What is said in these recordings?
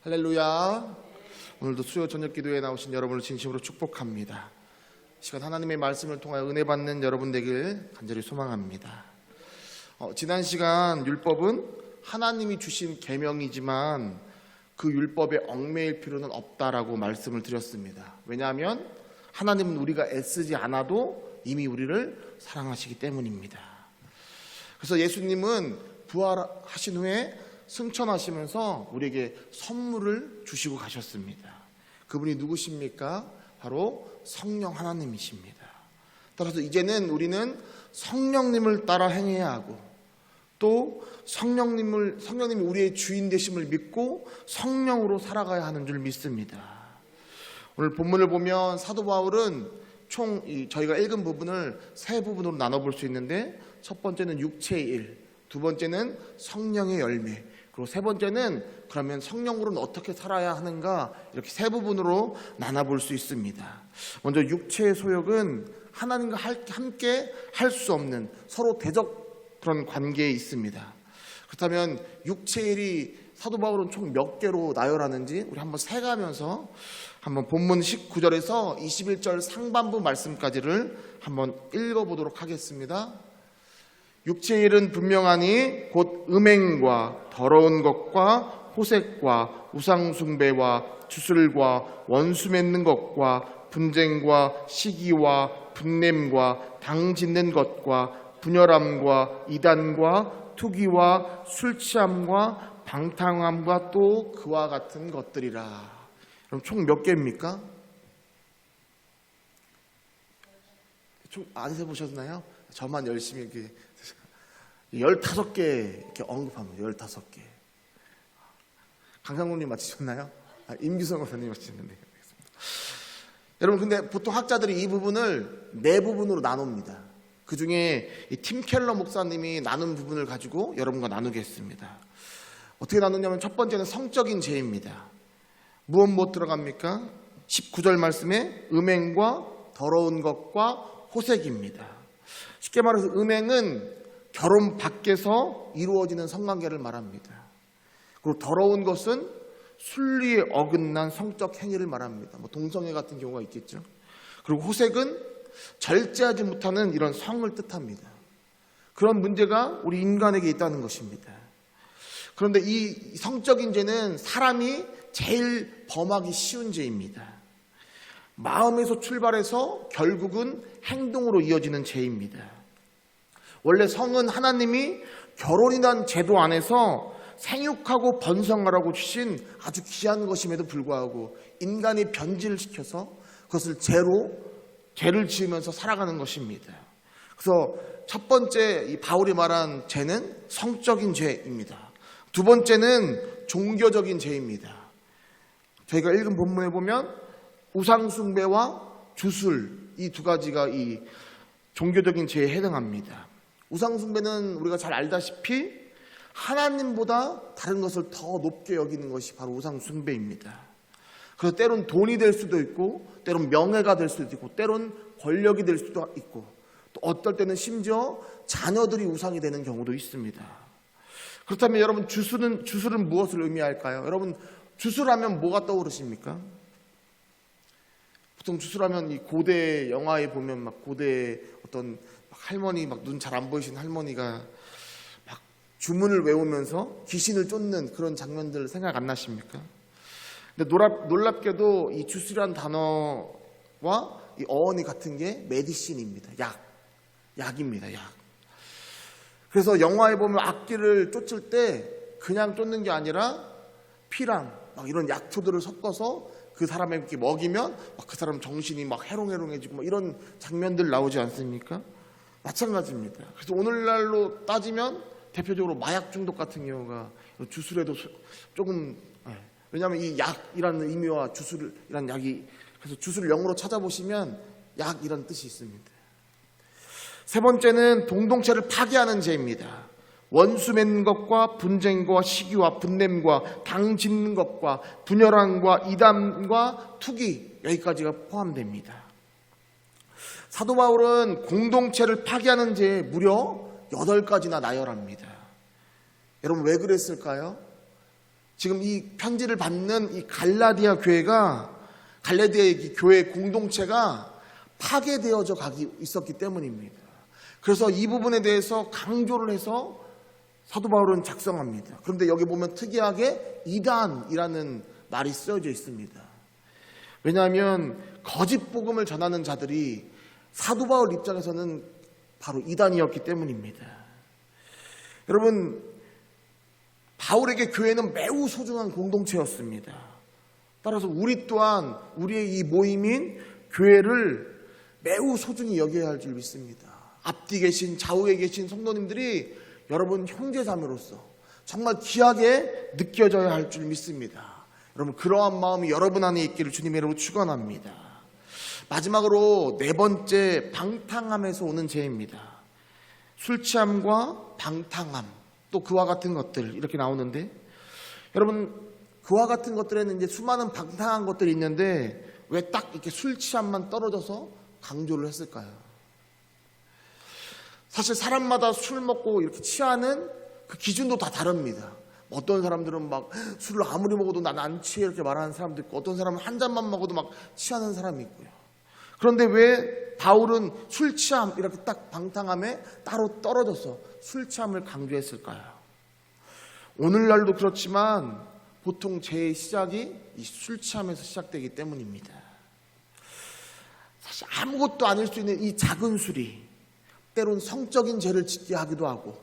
할렐루야. 오늘도 수요 저녁 기도에 나오신 여러분을 진심으로 축복합니다. 시간 하나님의 말씀을 통하여 은혜 받는 여러분 되길 간절히 소망합니다. 지난 시간 율법은 하나님이 주신 계명이지만 그 율법에 얽매일 필요는 없다라고 말씀을 드렸습니다. 왜냐하면 하나님은 우리가 애쓰지 않아도 이미 우리를 사랑하시기 때문입니다. 그래서 예수님은 부활하신 후에 승천하시면서 우리에게 선물을 주시고 가셨습니다. 그분이 누구십니까? 바로 성령 하나님이십니다. 따라서 이제는 우리는 성령님을 따라 행해야 하고 또 성령님이 우리의 주인 되심을 믿고 성령으로 살아가야 하는 줄 믿습니다. 오늘 본문을 보면 사도 바울은 총 저희가 읽은 부분을 세 부분으로 나눠볼 수 있는데, 첫 번째는 육체의 일, 두 번째는 성령의 열매, 그리고 세 번째는 그러면 성령으로는 어떻게 살아야 하는가, 이렇게 세 부분으로 나눠볼 수 있습니다. 먼저 육체의 소욕은 하나님과 함께 할 수 없는 서로 대적 그런 관계에 있습니다. 그렇다면 육체의 일이 사도 바울은 총 몇 개로 나열하는지 우리 한번 세가면서 한번 본문 19절에서 21절 상반부 말씀까지를 한번 읽어보도록 하겠습니다. 육체의 일은 분명하니 곧 음행과 더러운 것과 호색과 우상숭배와 주술과 원수 맺는 것과 분쟁과 시기와 분냄과 당 짓는 것과 분열함과 이단과 투기와 술취함과 방탕함과 또 그와 같은 것들이라. 그럼 총 몇 개입니까? 총 안 세보셨나요? 저만 열심히 이렇게 15개 이렇게 언급합니다. 15개. 강상국님 맞히셨나요? 임규성 선생님 맞히셨는데. 여러분, 근데 보통 학자들이 이 부분을 네 부분으로 나눕니다. 그 중에 팀 켈러 목사님이 나눈 부분을 가지고 여러분과 나누겠습니다. 어떻게 나누냐면 첫 번째는 성적인 죄입니다. 무엇 들어갑니까? 19절 말씀에 음행과 더러운 것과 호색입니다. 쉽게 말해서 음행은 결혼 밖에서 이루어지는 성관계를 말합니다. 그리고 더러운 것은 순리에 어긋난 성적 행위를 말합니다. 동성애 같은 경우가 있겠죠. 그리고 호색은 절제하지 못하는 이런 성을 뜻합니다. 그런 문제가 우리 인간에게 있다는 것입니다. 그런데 이 성적인 죄는 사람이 제일 범하기 쉬운 죄입니다. 마음에서 출발해서 결국은 행동으로 이어지는 죄입니다. 원래 성은 하나님이 결혼이란 제도 안에서 생육하고 번성하라고 주신 아주 귀한 것임에도 불구하고 인간이 변질을 시켜서 그것을 죄를 지으면서 살아가는 것입니다. 그래서 첫 번째 이 바울이 말한 죄는 성적인 죄입니다. 두 번째는 종교적인 죄입니다. 저희가 읽은 본문에 보면 우상숭배와 주술, 이 두 가지가 이 종교적인 죄에 해당합니다. 우상숭배는 우리가 잘 알다시피 하나님보다 다른 것을 더 높게 여기는 것이 바로 우상숭배입니다. 그래서 때론 돈이 될 수도 있고, 때론 명예가 될 수도 있고, 때론 권력이 될 수도 있고, 또 어떨 때는 심지어 자녀들이 우상이 되는 경우도 있습니다. 그렇다면 여러분, 주술은 무엇을 의미할까요? 여러분, 주술하면 뭐가 떠오르십니까? 보통 주술하면 이 고대 영화에 보면 막 고대 어떤 할머니 막 눈 잘 안 보이신 할머니가 막 주문을 외우면서 귀신을 쫓는 그런 장면들 생각 안 나십니까? 근데 놀랍게도 이 주술이라는 단어와 이 어원이 같은 게 메디신입니다. 약입니다. 약. 그래서 영화에 보면 악귀를 쫓을 때 그냥 쫓는 게 아니라 피랑 막 이런 약초들을 섞어서 그 사람에게 먹이면 막 그 사람 정신이 막 해롱해롱해지고 막 이런 장면들 나오지 않습니까? 마찬가지입니다. 그래서 오늘날로 따지면 대표적으로 마약 중독 같은 경우가 주술에도 조금, 왜냐하면 이 약이라는 의미와 주술이라는 약이, 그래서 주술을 영어로 찾아보시면 약이라는 뜻이 있습니다. 세 번째는 공동체를 파괴하는 죄입니다. 원수 맺는 것과 분쟁과 시기와 분냄과 당 짓는 것과 분열함과 이단과 투기, 여기까지가 포함됩니다. 사도 바울은 공동체를 파괴하는 죄 무려 8가지나 나열합니다. 여러분, 왜 그랬을까요? 지금 이 편지를 받는 이 갈라디아 교회가, 갈라디아의 교회 공동체가 파괴되어져 가기 있었기 때문입니다. 그래서 이 부분에 대해서 강조를 해서 사도 바울은 작성합니다. 그런데 여기 보면 특이하게 이단이라는 말이 쓰여져 있습니다. 왜냐하면 거짓 복음을 전하는 자들이 사도 바울 입장에서는 바로 이단이었기 때문입니다. 여러분, 바울에게 교회는 매우 소중한 공동체였습니다. 따라서 우리 또한 우리의 이 모임인 교회를 매우 소중히 여겨야 할 줄 믿습니다. 앞뒤 계신, 좌우에 계신 성도님들이 여러분 형제자매로서 정말 귀하게 느껴져야 할 줄 믿습니다. 여러분, 그러한 마음이 여러분 안에 있기를 주님의 이름으로 축원합니다. 마지막으로 네 번째, 방탕함에서 오는 죄입니다. 술 취함과 방탕함, 또 그와 같은 것들, 이렇게 나오는데, 여러분, 그와 같은 것들에는 이제 수많은 방탕한 것들이 있는데 왜 딱 이렇게 술 취함만 떨어져서 강조를 했을까요? 사실 사람마다 술 먹고 이렇게 취하는 그 기준도 다 다릅니다. 어떤 사람들은 막 술을 아무리 먹어도 난 안 취해 이렇게 말하는 사람도 있고, 어떤 사람은 한 잔만 먹어도 막 취하는 사람이 있고요. 그런데 왜 바울은 술 취함, 이렇게 딱 방탕함에 따로 떨어져서 술 취함을 강조했을까요? 오늘날도 그렇지만 보통 죄의 시작이 이 술 취함에서 시작되기 때문입니다. 사실 아무것도 아닐 수 있는 이 작은 술이 때론 성적인 죄를 짓게 하기도 하고,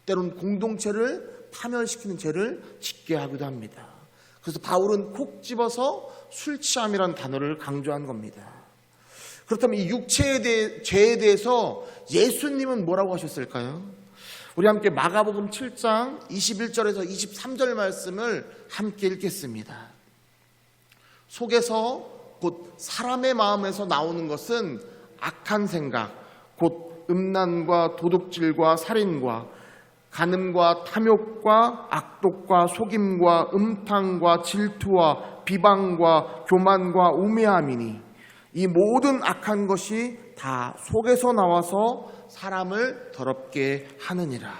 때론 공동체를 파멸시키는 죄를 짓게 하기도 합니다. 그래서 바울은 콕 집어서 술 취함이라는 단어를 강조한 겁니다. 그렇다면 이 육체의 죄에 대해서 예수님은 뭐라고 하셨을까요? 우리 함께 마가복음 7장 21절에서 23절 말씀을 함께 읽겠습니다. 속에서 곧 사람의 마음에서 나오는 것은 악한 생각, 곧 음란과 도둑질과 살인과 간음과 탐욕과 악독과 속임과 음탕과 질투와 비방과 교만과 우매함이니 이 모든 악한 것이 다 속에서 나와서 사람을 더럽게 하느니라.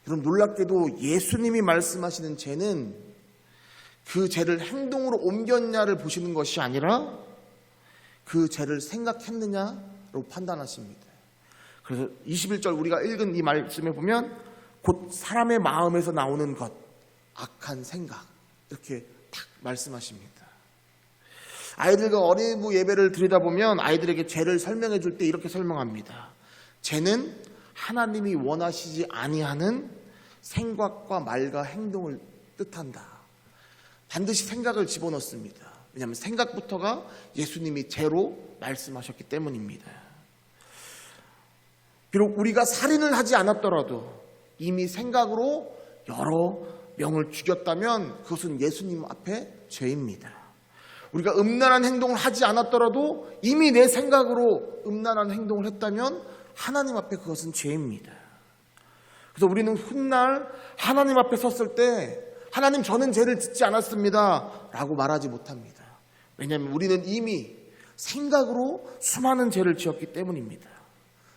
여러분, 놀랍게도 예수님이 말씀하시는 죄는 그 죄를 행동으로 옮겼냐를 보시는 것이 아니라 그 죄를 생각했느냐로 판단하십니다. 그래서 21절 우리가 읽은 이 말씀에 보면 곧 사람의 마음에서 나오는 것, 악한 생각, 이렇게 딱 말씀하십니다. 아이들과 어린이부 예배를 드리다 보면 아이들에게 죄를 설명해 줄 때 이렇게 설명합니다. 죄는 하나님이 원하시지 아니하는 생각과 말과 행동을 뜻한다. 반드시 생각을 집어넣습니다. 왜냐하면 생각부터가 예수님이 죄로 말씀하셨기 때문입니다. 비록 우리가 살인을 하지 않았더라도 이미 생각으로 여러 명을 죽였다면 그것은 예수님 앞에 죄입니다. 우리가 음란한 행동을 하지 않았더라도 이미 내 생각으로 음란한 행동을 했다면 하나님 앞에 그것은 죄입니다. 그래서 우리는 훗날 하나님 앞에 섰을 때 하나님, 저는 죄를 짓지 않았습니다 라고 말하지 못합니다. 왜냐하면 우리는 이미 생각으로 수많은 죄를 지었기 때문입니다.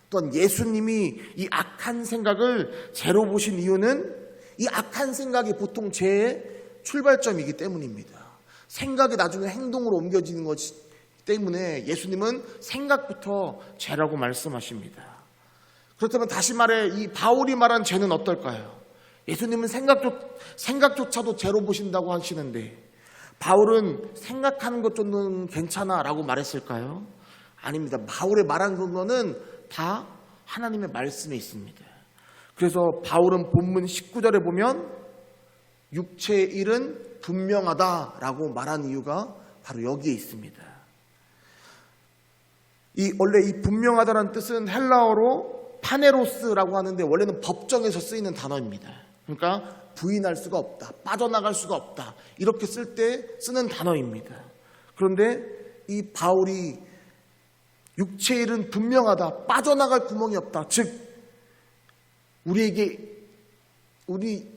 또한 예수님이 이 악한 생각을 죄로 보신 이유는 이 악한 생각이 보통 죄의 출발점이기 때문입니다. 생각이 나중에 행동으로 옮겨지는 것이기 때문에 예수님은 생각부터 죄라고 말씀하십니다. 그렇다면 다시 말해 이 바울이 말한 죄는 어떨까요? 예수님은 생각조차도 죄로 보신다고 하시는데 바울은 생각하는 것 정도는 괜찮아 라고 말했을까요? 아닙니다. 바울의 말한 근거는 다 하나님의 말씀에 있습니다. 그래서 바울은 본문 19절에 보면 육체의 일은 분명하다라고 말한 이유가 바로 여기에 있습니다. 원래 이 분명하다라는 뜻은 헬라어로 파네로스라고 하는데 원래는 법정에서 쓰이는 단어입니다. 그러니까 부인할 수가 없다, 빠져나갈 수가 없다, 이렇게 쓸 때 쓰는 단어입니다. 그런데 이 바울이 육체의 일은 분명하다, 빠져나갈 구멍이 없다, 즉 우리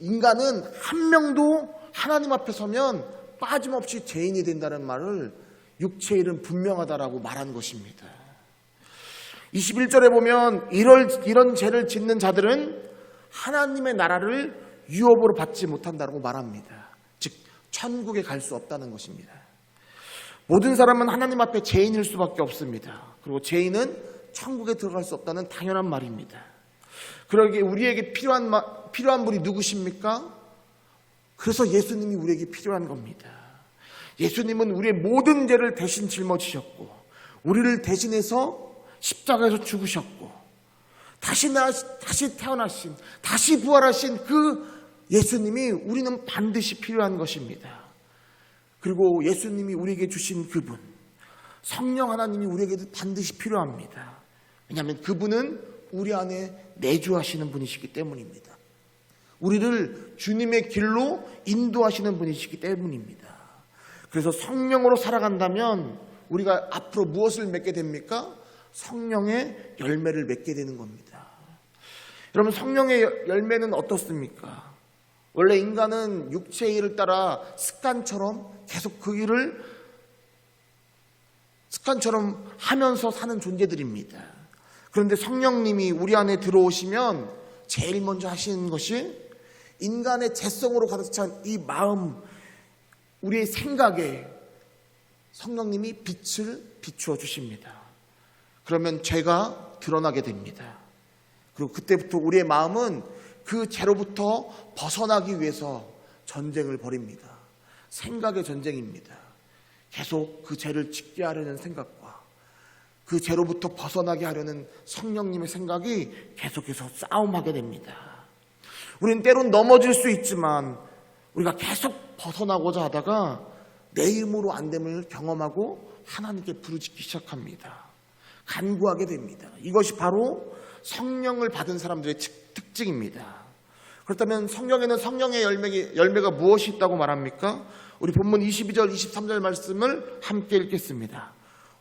인간은 한 명도 하나님 앞에 서면 빠짐없이 죄인이 된다는 말을 육체의 일은 분명하다라고 말한 것입니다. 21절에 보면 이런 죄를 짓는 자들은 하나님의 나라를 유업으로 받지 못한다고 말합니다. 즉 천국에 갈 수 없다는 것입니다. 모든 사람은 하나님 앞에 죄인일 수밖에 없습니다. 그리고 죄인은 천국에 들어갈 수 없다는 당연한 말입니다. 그러기에 우리에게 필요한 분이 누구십니까? 그래서 예수님이 우리에게 필요한 겁니다. 예수님은 우리의 모든 죄를 대신 짊어지셨고 우리를 대신해서 십자가에서 죽으셨고 다시 태어나신, 다시 부활하신 그 예수님이 우리는 반드시 필요한 것입니다. 그리고 예수님이 우리에게 주신 그분, 성령 하나님이 우리에게도 반드시 필요합니다. 왜냐하면 그분은 우리 안에 내주하시는 분이시기 때문입니다. 우리를 주님의 길로 인도하시는 분이시기 때문입니다. 그래서 성령으로 살아간다면 우리가 앞으로 무엇을 맺게 됩니까? 성령의 열매를 맺게 되는 겁니다. 여러분, 성령의 열매는 어떻습니까? 원래 인간은 육체의 일을 따라 습관처럼 계속 그 일을 습관처럼 하면서 사는 존재들입니다. 그런데 성령님이 우리 안에 들어오시면 제일 먼저 하시는 것이 인간의 죄성으로 가득 찬 이 마음, 우리의 생각에 성령님이 빛을 비추어 주십니다. 그러면 죄가 드러나게 됩니다. 그리고 그때부터 우리의 마음은 그 죄로부터 벗어나기 위해서 전쟁을 벌입니다. 생각의 전쟁입니다. 계속 그 죄를 짓게 하려는 생각과 그 죄로부터 벗어나게 하려는 성령님의 생각이 계속해서 싸움하게 됩니다. 우리는 때론 넘어질 수 있지만 우리가 계속 벗어나고자 하다가 내 힘으로 안 됨을 경험하고 하나님께 부르짖기 시작합니다. 간구하게 됩니다. 이것이 바로 성령을 받은 사람들의 특징입니다. 그렇다면 성경에는 성령의 열매가 무엇이 있다고 말합니까? 우리 본문 22절, 23절 말씀을 함께 읽겠습니다.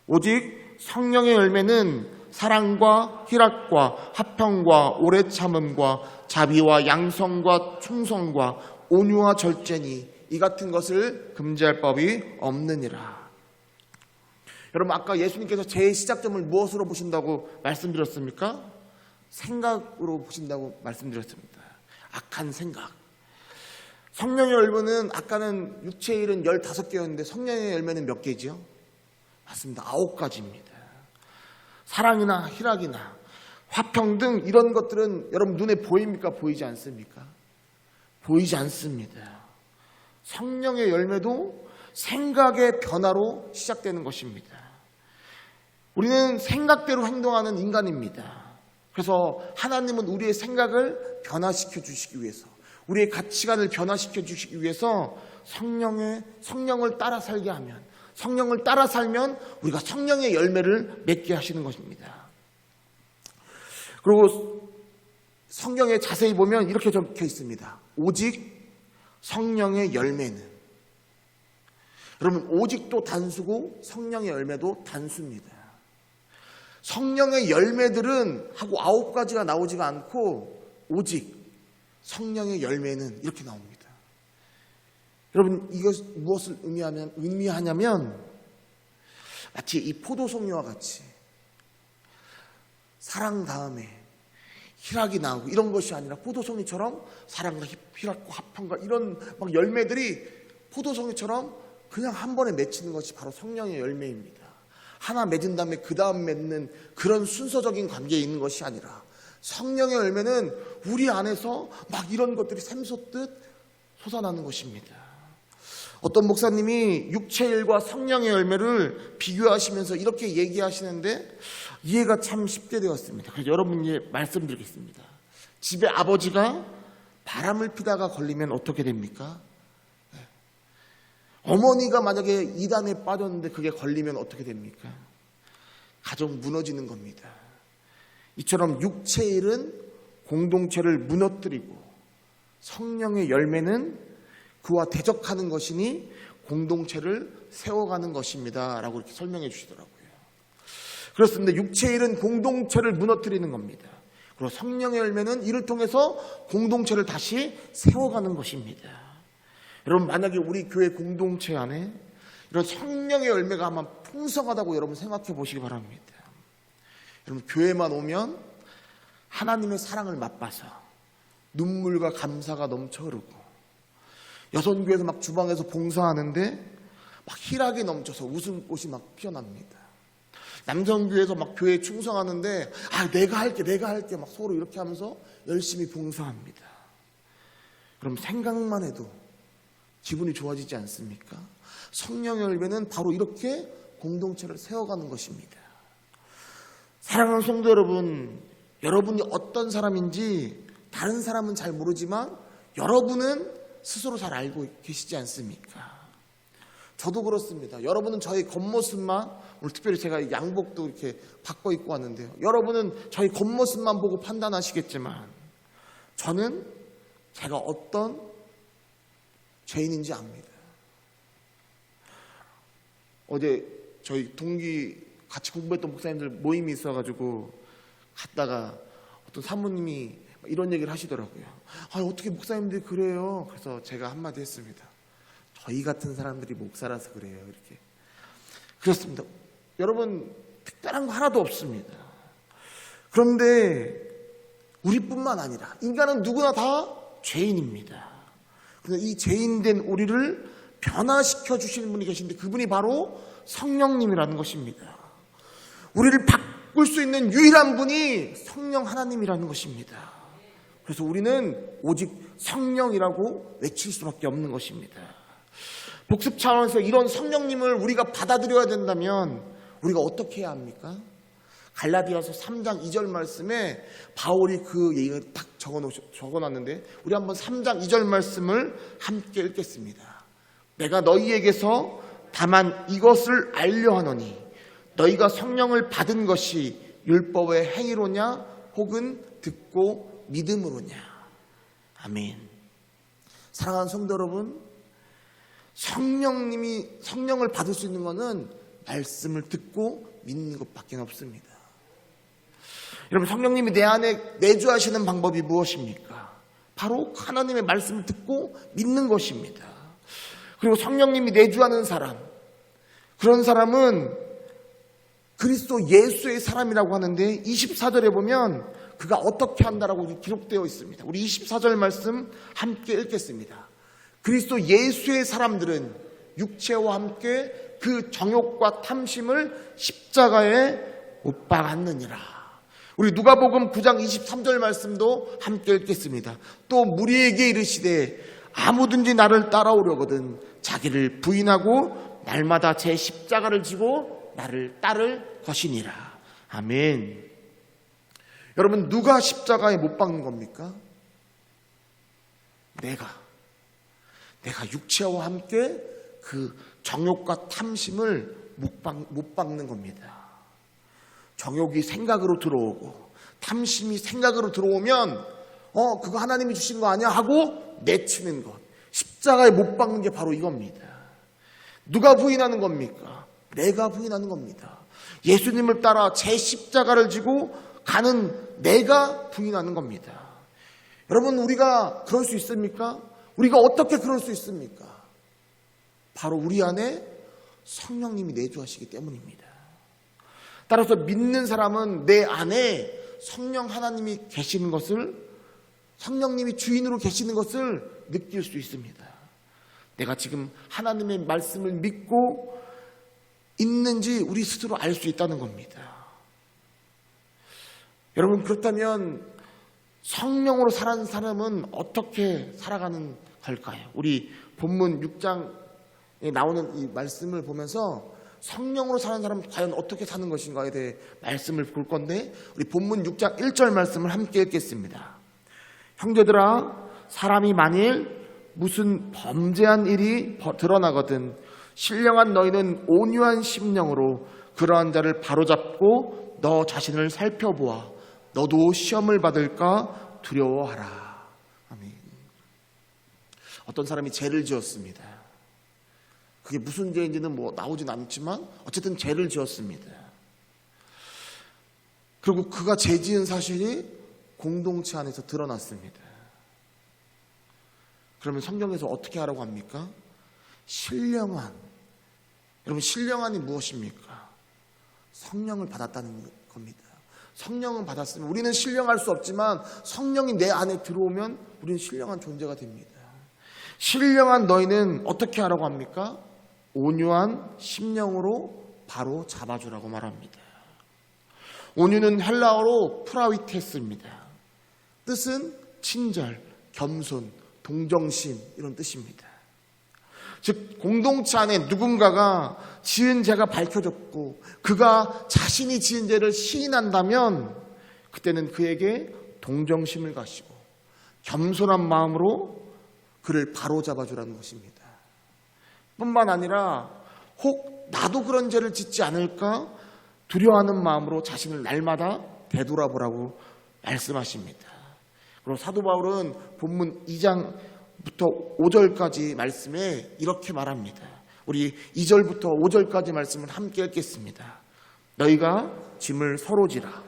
오직 성령의 열매는 사랑과 희락과 화평과 오래 참음과 자비와 양성과 충성과 온유와 절제니 이 같은 것을 금지할 법이 없느니라. 여러분, 아까 예수님께서 죄의 시작점을 무엇으로 보신다고 말씀드렸습니까? 생각으로 보신다고 말씀드렸습니다. 악한 생각. 성령의 열매는 아까는 육체의 일은 15개였는데 성령의 열매는 몇 개지요? 맞습니다. 9가지입니다. 사랑이나 희락이나 화평 등 이런 것들은 여러분 눈에 보입니까? 보이지 않습니까? 보이지 않습니다. 성령의 열매도 생각의 변화로 시작되는 것입니다. 우리는 생각대로 행동하는 인간입니다. 그래서 하나님은 우리의 생각을 변화시켜 주시기 위해서, 우리의 가치관을 변화시켜 주시기 위해서 성령을 따라 살게 하면, 성령을 따라 살면 우리가 성령의 열매를 맺게 하시는 것입니다. 그리고 성경에 자세히 보면 이렇게 적혀 있습니다. 오직 성령의 열매는. 여러분, 오직도 단수고 성령의 열매도 단수입니다. 성령의 열매들은 하고 9가지가 나오지가 않고 오직 성령의 열매는 이렇게 나옵니다. 여러분, 이것 무엇을 의미하냐면 마치 이 포도송이와 같이 사랑 다음에 희락이 나오고 이런 것이 아니라 포도송이처럼 사랑과 희락과 화평과 이런 막 열매들이 포도송이처럼 그냥 한 번에 맺히는 것이 바로 성령의 열매입니다. 하나 맺은 다음에 그 다음 맺는 그런 순서적인 관계에 있는 것이 아니라 성령의 열매는 우리 안에서 막 이런 것들이 샘솟듯 솟아나는 것입니다. 어떤 목사님이 육체의 일과 성령의 열매를 비교하시면서 이렇게 얘기하시는데 이해가 참 쉽게 되었습니다. 그래서 여러분께 말씀드리겠습니다. 집에 아버지가 바람을 피다가 걸리면 어떻게 됩니까? 어머니가 만약에 이단에 빠졌는데 그게 걸리면 어떻게 됩니까? 가정 무너지는 겁니다. 이처럼 육체의 일은 공동체를 무너뜨리고 성령의 열매는 그와 대적하는 것이니 공동체를 세워가는 것입니다 라고 이렇게 설명해 주시더라고요. 그렇습니다. 육체의 일은 공동체를 무너뜨리는 겁니다. 그리고 성령의 열매는 이를 통해서 공동체를 다시 세워가는 것입니다. 여러분, 만약에 우리 교회 공동체 안에 이런 성령의 열매가 아마 풍성하다고 여러분 생각해 보시기 바랍니다. 여러분, 교회만 오면 하나님의 사랑을 맛봐서 눈물과 감사가 넘쳐 흐르고, 여선교회에서 막 주방에서 봉사하는데 막 희락이 넘쳐서 웃음꽃이 막 피어납니다. 남성교회에서 막 교회에 충성하는데 내가 할게 막 서로 이렇게 하면서 열심히 봉사합니다. 그럼 생각만 해도 기분이 좋아지지 않습니까? 성령의 열매는 바로 이렇게 공동체를 세워가는 것입니다. 사랑하는 성도 여러분, 여러분이 어떤 사람인지 다른 사람은 잘 모르지만 여러분은 스스로 잘 알고 계시지 않습니까? 저도 그렇습니다. 여러분은 저희 겉모습만, 오늘 특별히 제가 양복도 이렇게 바꿔 입고 왔는데요, 여러분은 저희 겉모습만 보고 판단하시겠지만 저는 제가 어떤 죄인인지 압니다. 어제 저희 동기 같이 공부했던 목사님들 모임이 있어가지고 갔다가 어떤 사모님이 이런 얘기를 하시더라고요. 어떻게 목사님들이 그래요? 그래서 제가 한마디 했습니다. 저희 같은 사람들이 목사라서 그래요. 이렇게. 그렇습니다. 여러분, 특별한 거 하나도 없습니다. 그런데 우리뿐만 아니라 인간은 누구나 다 죄인입니다. 그런데 이 죄인된 우리를 변화시켜 주시는 분이 계신데 그분이 바로 성령님이라는 것입니다. 우리를 바꿀 수 있는 유일한 분이 성령 하나님이라는 것입니다. 그래서 우리는 오직 성령이라고 외칠 수밖에 없는 것입니다. 복습 차원에서 이런 성령님을 우리가 받아들여야 된다면 우리가 어떻게 해야 합니까? 갈라디아서 3장 2절 말씀에 바울이 그 얘기를 딱 적어놨는데 우리 한번 3장 2절 말씀을 함께 읽겠습니다. 내가 너희에게서 다만 이것을 알려 하노니 너희가 성령을 받은 것이 율법의 행위로냐 혹은 듣고 믿음으로냐. 아멘. 사랑하는 성도 여러분, 성령을 받을 수 있는 것은 말씀을 듣고 믿는 것밖에 없습니다. 여러분, 성령님이 내 안에 내주하시는 방법이 무엇입니까? 바로 하나님의 말씀을 듣고 믿는 것입니다. 그리고 성령님이 내주하는 사람, 그런 사람은 그리스도 예수의 사람이라고 하는데 24절에 보면 그가 어떻게 한다라고 기록되어 있습니다. 우리 24절 말씀 함께 읽겠습니다. 그리스도 예수의 사람들은 육체와 함께 그 정욕과 탐심을 십자가에 못 박았느니라. 우리 누가복음 9장 23절 말씀도 함께 읽겠습니다. 또 무리에게 이르시되 아무든지 나를 따라오려거든 자기를 부인하고 날마다 제 십자가를 지고 나를 따를 것이니라. 아멘. 여러분, 누가 십자가에 못 박는 겁니까? 내가 육체와 함께 그 정욕과 탐심을 못 박는 겁니다. 정욕이 생각으로 들어오고 탐심이 생각으로 들어오면 그거 하나님이 주신 거 아니야 하고 내치는 것, 십자가에 못 박는 게 바로 이겁니다. 누가 부인하는 겁니까? 내가 부인하는 겁니다. 예수님을 따라 제 십자가를 지고 가는 내가 부인하는 겁니다. 여러분, 우리가 그럴 수 있습니까? 우리가 어떻게 그럴 수 있습니까? 바로 우리 안에 성령님이 내주하시기 때문입니다. 따라서 믿는 사람은 내 안에 성령 하나님이 계시는 것을, 성령님이 주인으로 계시는 것을 느낄 수 있습니다. 내가 지금 하나님의 말씀을 믿고 있는지 우리 스스로 알 수 있다는 겁니다. 여러분, 그렇다면 성령으로 사는 사람은 어떻게 살아가는 걸까요? 우리 본문 6장에 나오는 이 말씀을 보면서 성령으로 사는 사람은 과연 어떻게 사는 것인가에 대해 말씀을 볼 건데, 우리 본문 6장 1절 말씀을 함께 읽겠습니다. 형제들아, 사람이 만일 무슨 범죄한 일이 드러나거든 신령한 너희는 온유한 심령으로 그러한 자를 바로잡고 너 자신을 살펴보아 너도 시험을 받을까 두려워하라. 아멘. 어떤 사람이 죄를 지었습니다. 그게 무슨 죄인지는 나오진 않지만 어쨌든 죄를 지었습니다. 그리고 그가 죄 지은 사실이 공동체 안에서 드러났습니다. 그러면 성경에서 어떻게 하라고 합니까? 신령한. 여러분, 신령한이 무엇입니까? 성령을 받았다는 겁니다. 성령은 받았으면 우리는 신령할 수 없지만 성령이 내 안에 들어오면 우리는 신령한 존재가 됩니다. 신령한 너희는 어떻게 하라고 합니까? 온유한 심령으로 바로 잡아주라고 말합니다. 온유는 헬라어로 프라위테스입니다. 뜻은 친절, 겸손, 동정심 이런 뜻입니다. 즉 공동체 안에 누군가가 지은 죄가 밝혀졌고 그가 자신이 지은 죄를 시인한다면 그때는 그에게 동정심을 가지고 겸손한 마음으로 그를 바로잡아 주라는 것입니다. 뿐만 아니라 혹 나도 그런 죄를 짓지 않을까 두려워하는 마음으로 자신을 날마다 되돌아보라고 말씀하십니다. 그리고 사도 바울은 본문 2장부터 5절까지 말씀에 이렇게 말합니다. 우리 2절부터 5절까지 말씀을 함께 읽겠습니다. 너희가 짐을 서로 지라.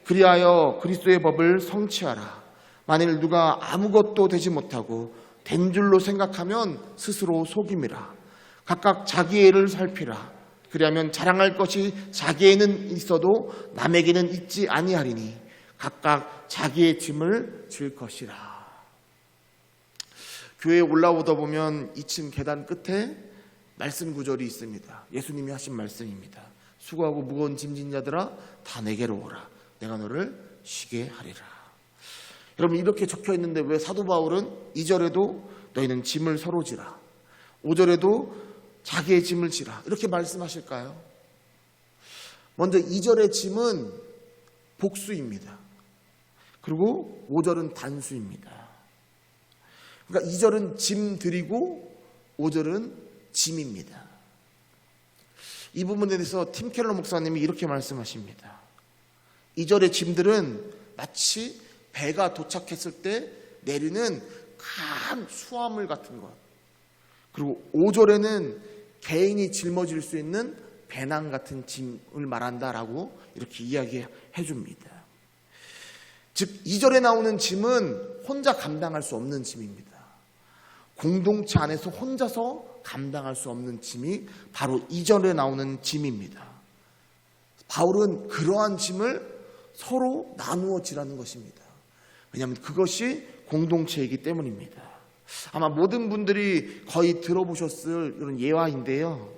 그리하여 그리스도의 법을 성취하라. 만일 누가 아무것도 되지 못하고 된 줄로 생각하면 스스로 속임이라. 각각 자기의 일을 살피라. 그리하면 자랑할 것이 자기에는 있어도 남에게는 있지 아니하리니 각각 자기의 짐을 질 것이라. 교회에 올라오다 보면 2층 계단 끝에 말씀 구절이 있습니다. 예수님이 하신 말씀입니다. 수고하고 무거운 짐진 자들아 다 내게로 오라. 내가 너를 쉬게 하리라. 여러분 이렇게 적혀 있는데 왜 사도 바울은 2절에도 너희는 짐을 서로 지라, 5절에도 자기의 짐을 지라 이렇게 말씀하실까요? 먼저 2절의 짐은 복수입니다. 그리고 5절은 단수입니다. 그러니까 2절은 짐 드리고 5절은 짐입니다. 이 부분에 대해서 팀 켈러 목사님이 이렇게 말씀하십니다. 2절의 짐들은 마치 배가 도착했을 때 내리는 큰 수화물 같은 것, 그리고 5절에는 개인이 짊어질 수 있는 배낭 같은 짐을 말한다라고 이렇게 이야기해 줍니다. 즉 2절에 나오는 짐은 혼자 감당할 수 없는 짐입니다. 공동체 안에서 혼자서 감당할 수 없는 짐이 바로 2절에 나오는 짐입니다. 바울은 그러한 짐을 서로 나누어 지라는 것입니다. 왜냐하면 그것이 공동체이기 때문입니다. 아마 모든 분들이 거의 들어보셨을 이런 예화인데요.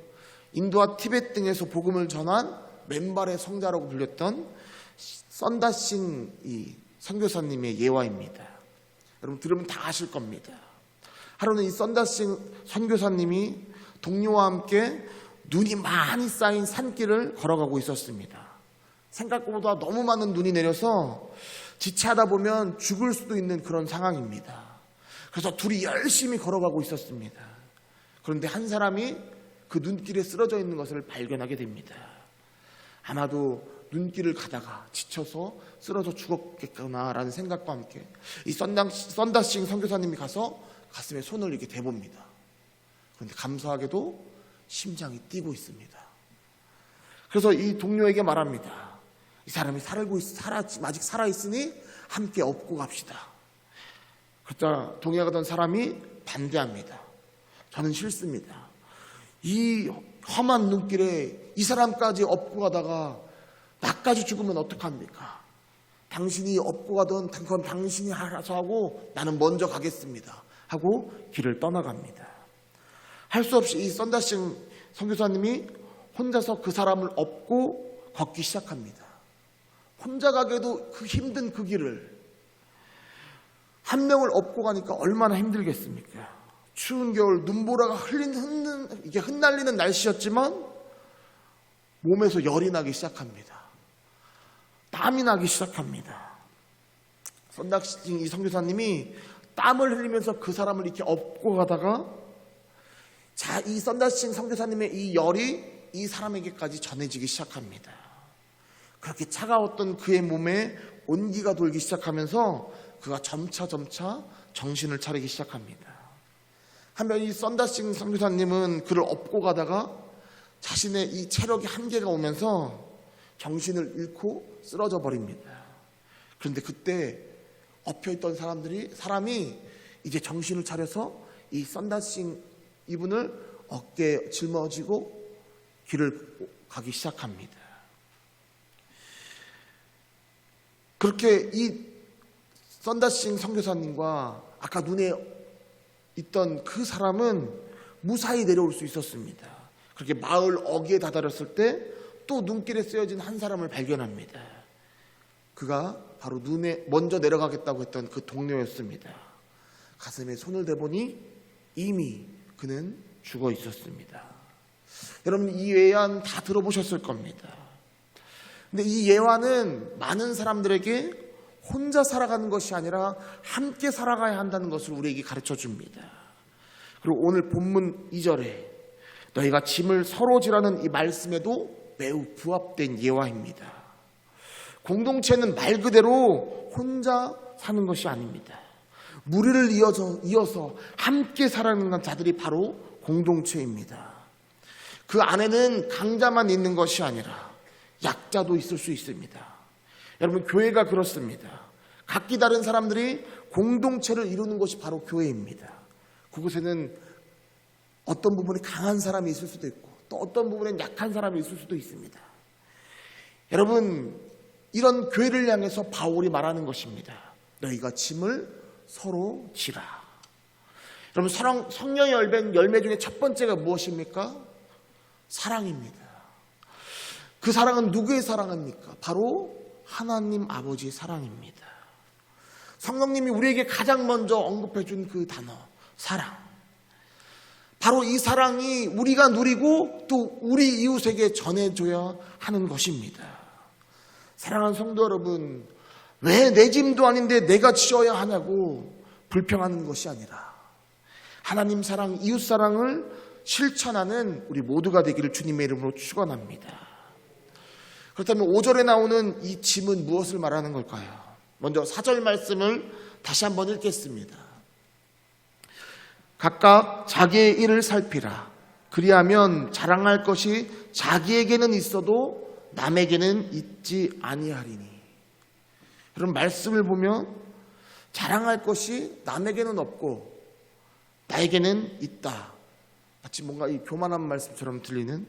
인도와 티베트 등에서 복음을 전한 맨발의 성자라고 불렸던 썬다싱 이 선교사님의 예화입니다. 여러분 들으면 다 아실 겁니다. 하루는 이 썬다싱 선교사님이 동료와 함께 눈이 많이 쌓인 산길을 걸어가고 있었습니다. 생각보다 너무 많은 눈이 내려서 지체하다 보면 죽을 수도 있는 그런 상황입니다. 그래서 둘이 열심히 걸어가고 있었습니다. 그런데 한 사람이 그 눈길에 쓰러져 있는 것을 발견하게 됩니다. 아마도 눈길을 가다가 지쳐서 쓰러져 죽었겠구나라는 생각과 함께 이 썬다싱 선교사님이 가서 가슴에 손을 이렇게 대봅니다. 그런데 감사하게도 심장이 뛰고 있습니다. 그래서 이 동료에게 말합니다. 이 사람이 아직 살아있으니 함께 업고 갑시다. 그러자 동행에 가던 사람이 반대합니다. 저는 싫습니다. 이 험한 눈길에 이 사람까지 업고 가다가 나까지 죽으면 어떡합니까? 당신이 업고 가던 그건 당신이 알아서 하고 나는 먼저 가겠습니다. 하고 길을 떠나갑니다. 할 수 없이 이 썬다싱 선교사님이 혼자서 그 사람을 업고 걷기 시작합니다. 혼자 가기에도 그 힘든 그 길을 한 명을 업고 가니까 얼마나 힘들겠습니까? 추운 겨울 눈보라가 이게 흩날리는 날씨였지만 몸에서 열이 나기 시작합니다. 땀이 나기 시작합니다. 썬다싱 이 선교사님이 땀을 흘리면서 그 사람을 이렇게 업고 가다가 이 썬다싱 선교사님의 이 열이 이 사람에게까지 전해지기 시작합니다. 그렇게 차가웠던 그의 몸에 온기가 돌기 시작하면서 그가 점차 정신을 차리기 시작합니다. 한편 이 썬다싱 선교사님은 그를 업고 가다가 자신의 이 체력이 한계가 오면서 정신을 잃고 쓰러져 버립니다. 그런데 그때 엎혀있던 사람이 이제 정신을 차려서 이 썬다싱 이분을 어깨에 짊어지고 길을 가기 시작합니다. 그렇게 이 썬다싱 선교사님과 아까 눈에 있던 그 사람은 무사히 내려올 수 있었습니다. 그렇게 마을 어귀에 다다랐을 때 또 눈길에 쓰여진 한 사람을 발견합니다. 그가 바로 눈에 먼저 내려가겠다고 했던 그 동료였습니다. 가슴에 손을 대보니 이미 그는 죽어 있었습니다. 여러분, 이 예화는 다 들어보셨을 겁니다. 근데 이 예화는 많은 사람들에게 혼자 살아가는 것이 아니라 함께 살아가야 한다는 것을 우리에게 가르쳐 줍니다. 그리고 오늘 본문 2절에 너희가 짐을 서로 지라는 이 말씀에도 매우 부합된 예화입니다. 공동체는 말 그대로 혼자 사는 것이 아닙니다. 무리를 이어서 함께 살아가는 자들이 바로 공동체입니다. 그 안에는 강자만 있는 것이 아니라 약자도 있을 수 있습니다. 여러분, 교회가 그렇습니다. 각기 다른 사람들이 공동체를 이루는 것이 바로 교회입니다. 그곳에는 어떤 부분에 강한 사람이 있을 수도 있고 또 어떤 부분엔 약한 사람이 있을 수도 있습니다. 여러분, 이런 교회를 향해서 바울이 말하는 것입니다. 너희가 짐을 서로 지라. 여러분, 성령의 열매 중에 첫 번째가 무엇입니까? 사랑입니다. 그 사랑은 누구의 사랑입니까? 바로 하나님 아버지의 사랑입니다. 성령님이 우리에게 가장 먼저 언급해 준 그 단어, 사랑. 바로 이 사랑이 우리가 누리고 또 우리 이웃에게 전해줘야 하는 것입니다. 사랑하는 성도 여러분, 왜 내 짐도 아닌데 내가 지어야 하냐고 불평하는 것이 아니라 하나님 사랑, 이웃 사랑을 실천하는 우리 모두가 되기를 주님의 이름으로 축원합니다. 그렇다면 5절에 나오는 이 짐은 무엇을 말하는 걸까요? 먼저 4절 말씀을 다시 한번 읽겠습니다. 각각 자기의 일을 살피라. 그리하면 자랑할 것이 자기에게는 있어도 남에게는 있지 아니하리니. 여러분, 말씀을 보면 자랑할 것이 남에게는 없고 나에게는 있다. 마치 뭔가 이 교만한 말씀처럼 들리는,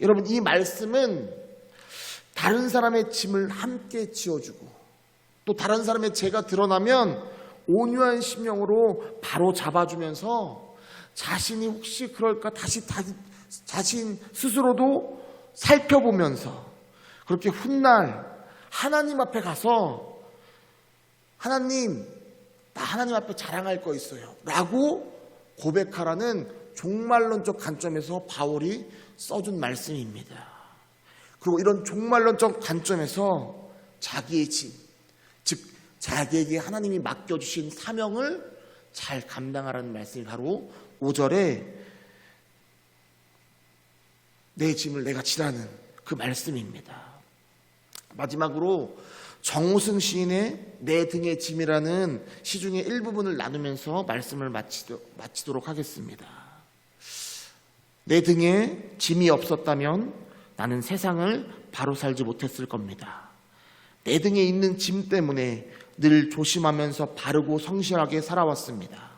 여러분, 이 말씀은 다른 사람의 짐을 함께 지어주고 또 다른 사람의 죄가 드러나면 온유한 심령으로 바로 잡아주면서 자신이 혹시 그럴까 다시 자신 스스로도 살펴보면서 그렇게 훗날 하나님 앞에 가서 하나님, 나 하나님 앞에 자랑할 거 있어요 라고 고백하라는 종말론적 관점에서 바울이 써준 말씀입니다. 그리고 이런 종말론적 관점에서 자기의 짐, 즉 자기에게 하나님이 맡겨주신 사명을 잘 감당하라는 말씀이 바로 5절에 내 짐을 내가 지라는 그 말씀입니다. 마지막으로 정우승 시인의 내 등의 짐이라는 시 중에 일부분을 나누면서 말씀을 마치도록 하겠습니다. 내 등에 짐이 없었다면 나는 세상을 바로 살지 못했을 겁니다. 내 등에 있는 짐 때문에 늘 조심하면서 바르고 성실하게 살아왔습니다.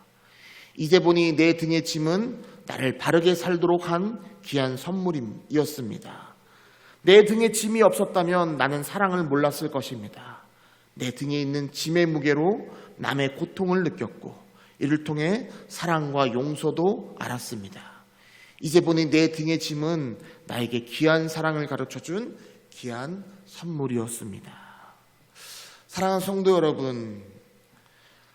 이제 보니 내 등의 짐은 나를 바르게 살도록 한 귀한 선물이었습니다. 내 등에 짐이 없었다면 나는 사랑을 몰랐을 것입니다. 내 등에 있는 짐의 무게로 남의 고통을 느꼈고 이를 통해 사랑과 용서도 알았습니다. 이제 보니 내 등의 짐은 나에게 귀한 사랑을 가르쳐준 귀한 선물이었습니다. 사랑하는 성도 여러분,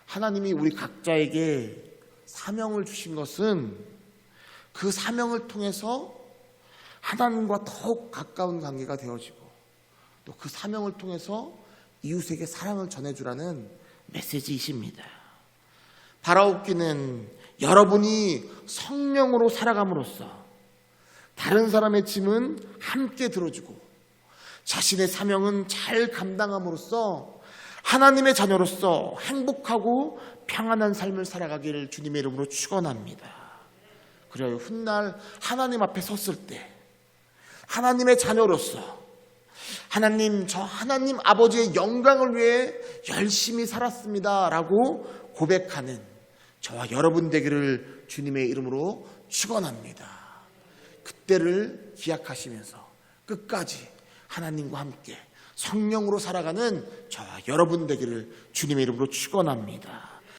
하나님이 우리 각자에게 사명을 주신 것은 그 사명을 통해서 하나님과 더욱 가까운 관계가 되어지고 또 그 사명을 통해서 이웃에게 사랑을 전해주라는 메시지이십니다. 바라옵기는 여러분이 성령으로 살아감으로써 다른 사람의 짐은 함께 들어주고 자신의 사명은 잘 감당함으로써 하나님의 자녀로서 행복하고 평안한 삶을 살아가기를 주님의 이름으로 축원합니다. 그래요, 훗날 하나님 앞에 섰을 때 하나님의 자녀로서 하나님, 저 하나님 아버지의 영광을 위해 열심히 살았습니다 라고 고백하는 저와 여러분 되기를 주님의 이름으로 축원합니다. 그때를 기약하시면서 끝까지 하나님과 함께 성령으로 살아가는 저와 여러분 되기를 주님의 이름으로 축원합니다.